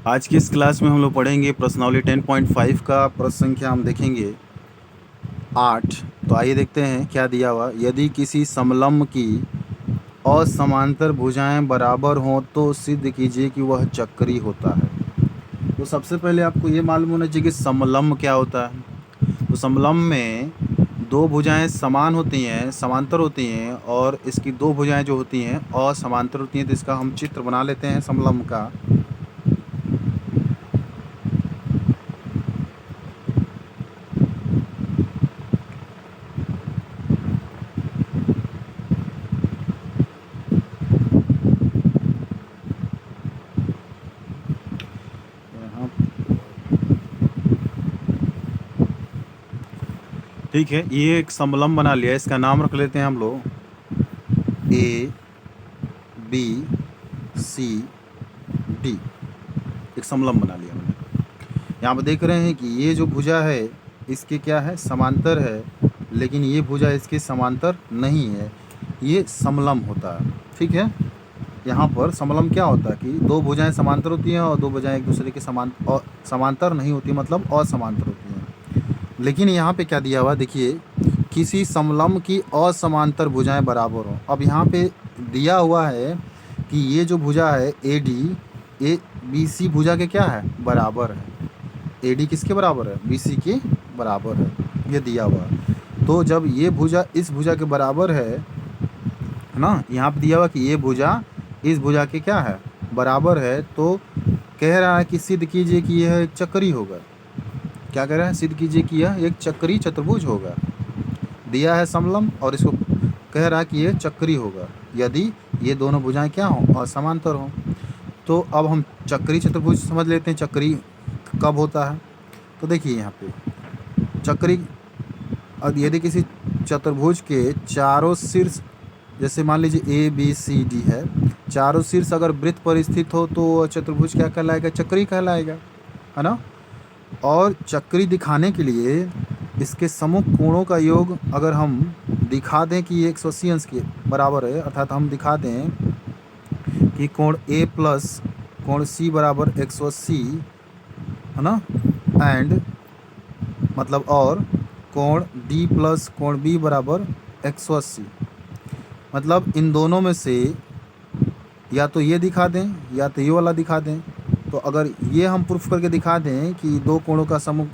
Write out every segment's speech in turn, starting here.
आज की इस क्लास में हम लोग पढ़ेंगे प्रश्नावली 10.5 का प्रश्न संख्या हम देखेंगे 8। तो आइए देखते हैं क्या दिया हुआ। यदि किसी समलंब की असमांतर भुजाएं बराबर हों तो सिद्ध कीजिए कि वह चक्री होता है। तो सबसे पहले आपको ये मालूम होना चाहिए कि समलंब क्या होता है। तो समलंब में दो भुजाएं समान होती हैं, समांतर होती हैं, और इसकी दो भुजाएं जो होती हैं असमांतर होती हैं। तो इसका हम चित्र बना लेते हैं समलंब का। यहाँ ठीक है, ये एक समलंब बना लिया। इसका नाम रख लेते हैं हम लोग ए बी सी डी। एक समलंब बना लिया मैंने। यहाँ पर देख रहे हैं कि ये जो भुजा है इसके क्या है, समांतर है, लेकिन ये भुजा इसके समांतर नहीं है। ये समलंब होता है। ठीक है, यहाँ पर समलंब क्या होता है कि दो भुजाएं समांतर होती हैं और दो भुजाएं एक दूसरे के समांतर नहीं होती, मतलब असमांतर होती हैं। लेकिन यहाँ पे क्या दिया हुआ देखिए, किसी समलंब की असमांतर भुजाएं बराबर हो। अब यहाँ पे दिया हुआ है कि ये जो भुजा है A D, A B C भुजा के क्या है, बराबर है। ए डी किसके बराबर है, बी सी के बराबर है, ये दिया हुआ है। तो जब ये भुजा इस भुजा के बराबर है ना, यहाँ पे दिया हुआ कि ये भुजा इस भुजा के क्या है, बराबर है, तो कह रहा है कि सिद्ध कीजिए कि यह एक चक्री होगा। क्या कह रहा है, सिद्ध कीजिए कि यह एक चक्री चतुर्भुज होगा। दिया है समलंब और इसको कह रहा है कि यह चक्री होगा यदि ये दोनों भुजाएं क्या हों, असमांतर हों। तो अब हम चक्री चतुर्भुज समझ लेते हैं। चक्री कब होता है, तो देखिए यहाँ पे चक्री, अब यदि किसी चतुर्भुज के चारों शीर्ष, जैसे मान लीजिए ए बी सी डी है, चारों शीर्ष अगर वृत्त पर स्थित हो तो चतुर्भुज क्या कहलाएगा, चक्री कहलाएगा, है ना। और चक्री दिखाने के लिए इसके सम्मुख कोणों का योग अगर हम दिखा दें कि ये 180 अंश के बराबर है, अर्थात हम दिखा दें कि कोण ए प्लस कोण सी बराबर 180, है ना, एंड मतलब और कोण डी प्लस कोण बी बराबर 180, मतलब इन दोनों में से या तो ये दिखा दें या तो ये वाला दिखा दें। तो अगर ये हम प्रूफ करके दिखा दें कि दो कोणों का सम्मुख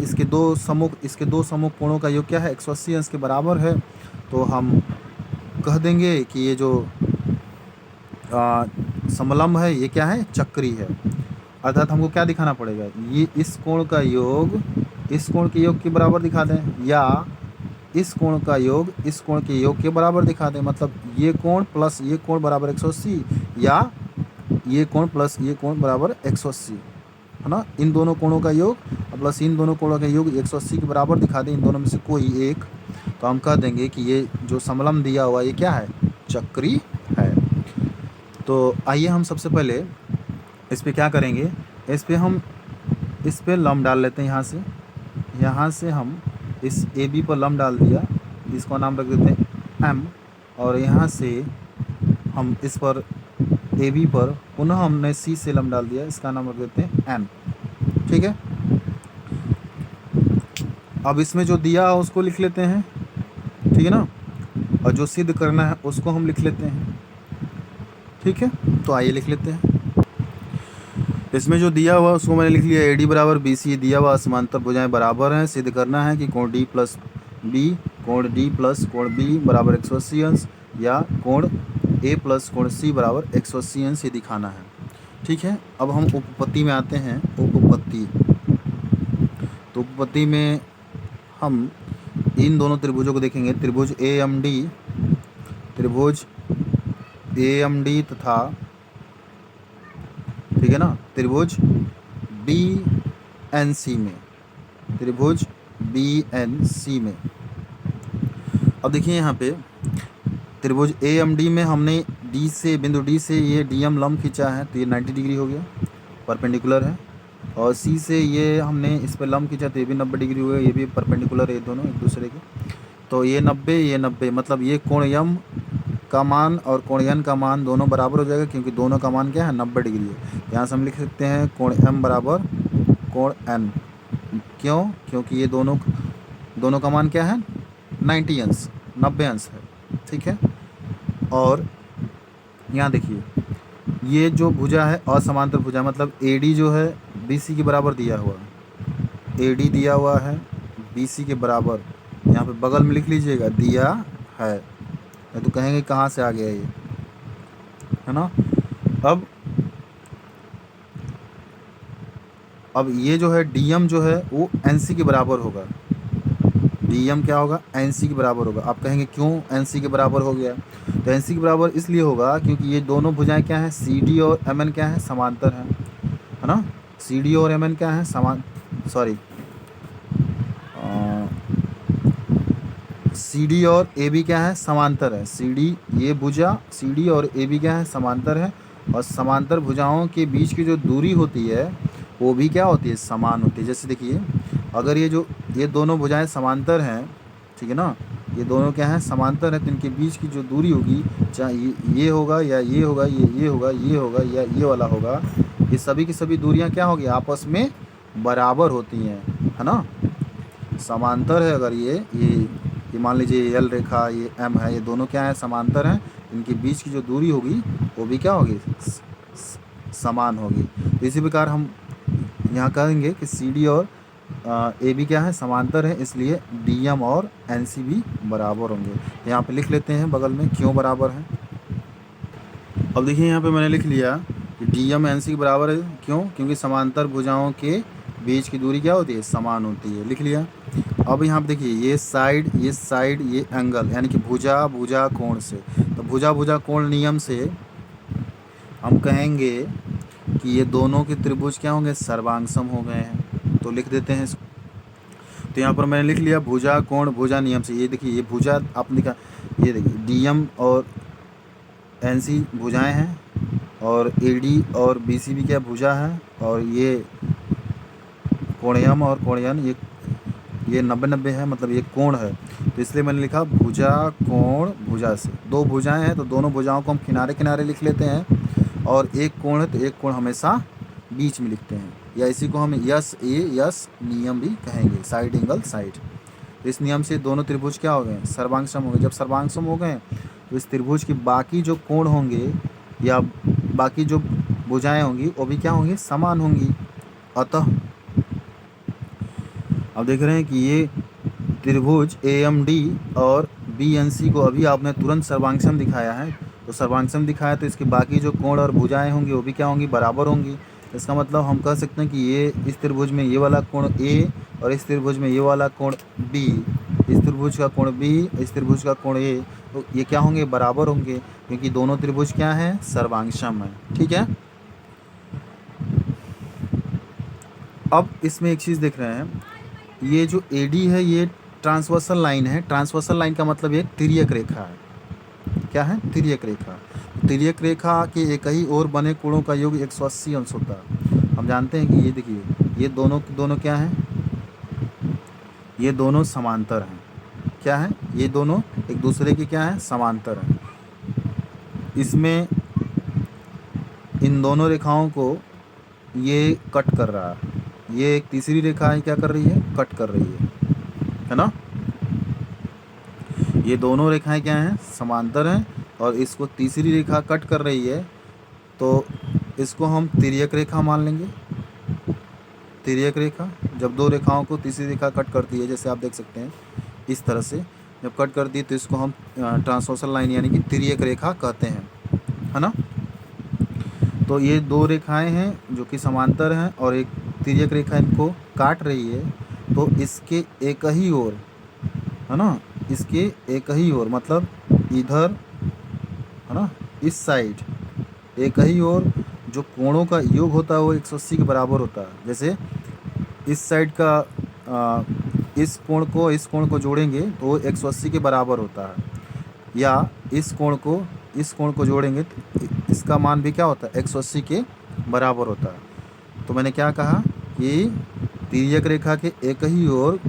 इसके दो सम्मुख कोणों का योग क्या है, 180 अंश के बराबर है, तो हम कह देंगे कि ये जो समलंब है ये क्या है, चक्री है। अर्थात हमको क्या दिखाना पड़ेगा, ये इस कोण का योग इस कोण के योग के बराबर दिखा दें, या इस कोण का योग इस कोण के योग के बराबर दिखा दें। मतलब ये कोण प्लस ये कोण बराबर 180, या ये कोण प्लस ये कोण बराबर 180, है ना। इन दोनों कोणों का योग प्लस इन दोनों कोणों का योग 180 के बराबर दिखा दें, इन दोनों में से कोई एक, तो हम कह देंगे कि ये जो समलंब दिया हुआ ये क्या है, चक्री है। तो आइए हम सबसे पहले इस पे क्या करेंगे, इस पे लंब डाल लेते हैं। यहाँ से हम इस ए बी पर लंब डाल दिया, इसका नाम रख देते हैं एम, और यहाँ से हम इस पर ए बी पर पुनः हमने सी से लंब डाल दिया, इसका नाम रख देते हैं एन। ठीक है, अब इसमें जो दिया है उसको लिख लेते हैं, ठीक है ना, और जो सिद्ध करना है उसको हम लिख लेते हैं। ठीक है, तो आइए लिख लेते हैं। इसमें जो दिया हुआ उसको मैंने लिख लिया, ए डी बराबर बी सी, दिया हुआ समांतर भुजाएं बराबर हैं। सिद्ध करना है कि कोण डी प्लस बी कोण डी प्लस कोण बी बराबर 180 अंश, या कोण ए प्लस कोण सी बराबर 180 अंश, ये दिखाना है। ठीक है, अब हम उपपत्ति में आते हैं। उपपत्ति, तो उपपत्ति में हम इन दोनों त्रिभुजों को देखेंगे। त्रिभुज ए एम डी तथा, ठीक है ना, त्रिभुज बी एन सी में, त्रिभुज बी एन सी में। अब देखिए यहाँ पे त्रिभुज ए एम डी में हमने डी से, बिंदु डी से ये डी एम लंब खींचा है, तो ये 90 डिग्री हो गया, परपेंडिकुलर है। और सी से ये हमने इस पर लंब खींचा तो ये भी 90 डिग्री हो गया, ये भी परपेंडिकुलर है, ये दोनों एक दूसरे के। तो ये 90 ये 90, मतलब ये कोण यम का मान और कोण एन का मान दोनों बराबर हो जाएगा, क्योंकि दोनों का मान क्या है 90 डिग्री है। यहाँ से हम लिख सकते हैं कोण एम बराबर कोण एन। क्यों? क्योंकि ये दोनों का मान क्या है 90 अंश, 90 अंश है। ठीक है। और यहाँ देखिए ये जो भुजा है असमांतर भुजा, मतलब AD जो है BC के बराबर दिया हुआ है, AD दिया हुआ है BC के बराबर, यहाँ पे बगल में लिख लीजिएगा दिया है, तो कहेंगे कहाँ से आ गया ये, है ना। अब ये जो है DM जो है वो NC के बराबर होगा। DM क्या होगा NC के बराबर होगा। आप कहेंगे क्यों NC के बराबर हो गया? तो NC के बराबर इसलिए होगा क्योंकि ये दोनों भुजाएं क्या हैं, CD और MN क्या है, समांतर हैं, है ना। CD और MN क्या है, CD और AB क्या है, समांतर है। CD ये भुजा CD और AB क्या है, समांतर है। और समांतर भुजाओं के बीच की जो दूरी होती है वो भी क्या होती है, समान होती है। जैसे देखिए अगर ये दोनों भुजाएं समांतर हैं, ठीक है ना, ये दोनों क्या हैं, समांतर है, तो इनके बीच की जो दूरी होगी, चाहे ये होगा या ये होगा, ये होगा, ये होगा या ये वाला होगा, ये सभी की सभी दूरियां क्या होगी, आपस में बराबर होती हैं, है ना। समांतर है अगर ये मान लीजिए L रेखा, ये M है, ये दोनों क्या है, समांतर हैं, इनके बीच की जो दूरी होगी वो भी क्या होगी, समान होगी। तो इसी प्रकार हम यहाँ कहेंगे कि CD और AB क्या है, समांतर है, इसलिए DM और NC भी बराबर होंगे। यहाँ पे लिख लेते हैं बगल में क्यों बराबर है। अब देखिए यहाँ पे मैंने लिख लिया कि DM NC के बराबर है। क्यों? क्योंकि समांतर भुजाओं के बीच की दूरी क्या होती है, समान होती है। लिख लिया। अब यहाँ पे देखिए ये साइड ये एंगल, यानी कि भुजा कोण से, तो भुजा कोण नियम से हम कहेंगे कि ये दोनों के त्रिभुज क्या होंगे, सर्वांगसम हो गए हैं। तो लिख देते हैं इसको। तो यहाँ पर मैंने लिख लिया भुजा कोण भुजा नियम से। ये देखिए ये भुजा आपने लिखा, ये देखिए DM और NC भुजाएं हैं, और AD और BC भी क्या भुजा है, और ये कोण M और कोण N ये 90-90 है, मतलब ये कोण है। तो इसलिए मैंने लिखा भुजा कोण भुजा से। दो भुजाएं हैं तो दोनों भुजाओं को हम किनारे किनारे लिख लेते हैं, और एक कोण है तो एक कोण हमेशा बीच में लिखते हैं, या इसी को हम यस नियम भी कहेंगे, साइड एंगल साइड। तो इस नियम से दोनों त्रिभुज क्या हो गए, सर्वांगसम हो गए। जब सर्वांगसम हो गए तो इस त्रिभुज के बाकी जो कोण होंगे या बाकी जो भुजाएं होंगी वो भी क्या होंगी, समान होंगी। अतः अब देख रहे हैं कि ये त्रिभुज AMD और BNC को अभी आपने तुरंत सर्वांगसम दिखाया है, तो सर्वांगसम दिखाया तो इसके बाकी जो कोण और भुजाएं होंगी वो भी क्या होंगी, बराबर होंगी। इसका मतलब हम कह सकते हैं कि ये इस त्रिभुज में ये वाला कोण A और इस त्रिभुज में ये वाला कोण B, इस त्रिभुज का कोण B, इस त्रिभुज का कोण A, तो ये क्या होंगे, बराबर होंगे, क्योंकि दोनों त्रिभुज क्या हैं, सर्वांगसम है। ठीक है। अब इसमें एक चीज़ देख रहे हैं, ये जो AD है ये ट्रांसवर्सल लाइन है। ट्रांसवर्सल लाइन का मतलब ये तिर्यक रेखा है। क्या है, तिर्यक रेखा। तिर्यक रेखा के एक ही ओर बने कोणों का योग 180 अंश होता है। हम जानते हैं कि ये देखिए ये दोनों क्या हैं, ये दोनों समांतर हैं। क्या है, ये दोनों एक दूसरे के क्या हैं, समांतर हैं। इसमें इन दोनों रेखाओं को ये कट कर रहा है, ये एक तीसरी रेखा है, क्या कर रही है, कट कर रही है ना। ये दोनों रेखाएं क्या हैं, समांतर हैं, और इसको तीसरी रेखा कट कर रही है, तो इसको हम तिर्यक रेखा मान लेंगे। तिर्यक रेखा जब दो रेखाओं को तीसरी रेखा कट करती है, जैसे आप देख सकते हैं इस तरह से जब कट करती है, तो इसको हम ट्रांसवर्सल लाइन यानी कि तिर्यक रेखा कहते हैं, है ना। तो ये दो रेखाएं हैं जो कि समांतर हैं, और एक तिर्यक रेखा इनको काट रही है, तो इसके एक ही ओर, है ना, इसके एक ही ओर मतलब इधर, है ना, इस साइड एक ही ओर जो कोणों का योग होता है वो 180 के बराबर होता है। जैसे इस साइड का इस कोण को जोड़ेंगे तो वो 180 के बराबर होता है, या इस कोण को जोड़ेंगे तो इसका मान भी क्या होता है, 180 के बराबर होता है। तो मैंने क्या कहा कि तिर्यक रेखा के एक ही ओर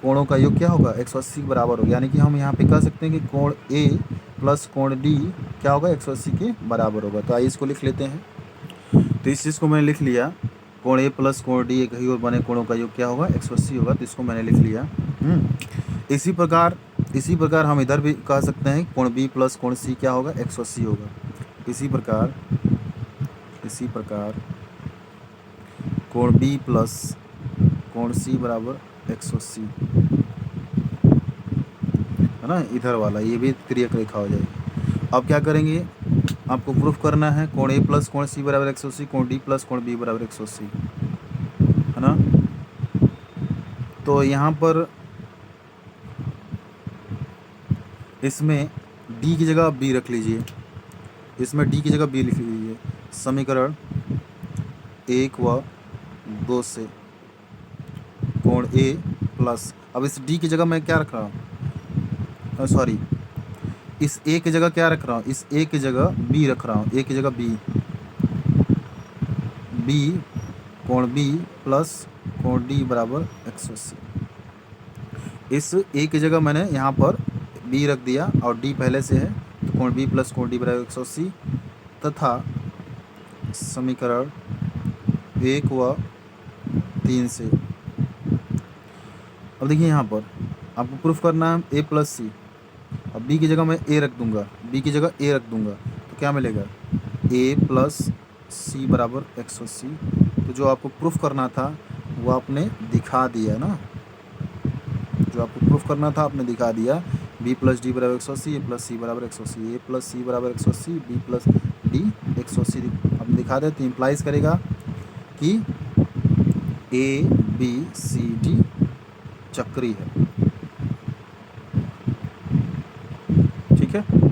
कोणों का योग क्या होगा, 180 के बराबर होगा। यानी कि हम यहाँ पे कह सकते हैं कि कोण A प्लस कोण डी क्या होगा 180 के बराबर होगा। तो आइए इसको लिख लेते हैं। तो इस चीज़ को मैंने लिख लिया, कोण ए प्लस कोण डी एक ही और बने कोणों का योग क्या होगा 180 होगा। तो इसको मैंने लिख लिया। इसी प्रकार हम इधर भी कह सकते हैं कोण बी प्लस कोण सी क्या होगा 180 होगा। इसी प्रकार कोण बी प्लस कोण सी बराबर 180 है ना, इधर वाला ये भी तिर्यक रेखा हो जाएगी। अब क्या करेंगे, आपको प्रूफ करना है कोण ए प्लस कोण सी बराबर 180, कोण डी प्लस कोण बी बराबर 180 है ना। तो यहाँ पर इसमें डी की जगह बी रख लीजिए, इसमें डी की जगह बी लिख लीजिए। समीकरण 1 व 2 से कोण ए प्लस, अब इस डी की जगह मैं क्या रख रहा हूँ, सॉरी इस ए की जगह क्या रख रहा हूँ, इस ए की जगह बी रख रहा हूँ, ए की जगह बी कोण बी प्लस कोण डी बराबर 180। इस ए की जगह मैंने यहाँ पर बी रख दिया और डी पहले से है, तो कोण बी प्लस कोण डी बराबर 180 तथा समीकरण 1 व 3 से। अब देखिए यहाँ पर आपको प्रूफ करना है ए प्लस सी, अब बी की जगह मैं ए रख दूंगा, तो क्या मिलेगा ए प्लस सी बराबर 180। तो जो आपको प्रूफ करना था वो आपने दिखा दिया ना, जो आपको प्रूफ करना था आपने दिखा दिया। बी प्लस डी बराबर 180, ए प्लस सी बराबर 180, ए प्लस सी बराबर 180, बी प्लस डी 180 अब दिखा दे। तो इम्प्लाइज करेगा कि ए बी सी डी चक्री है, ठीक है।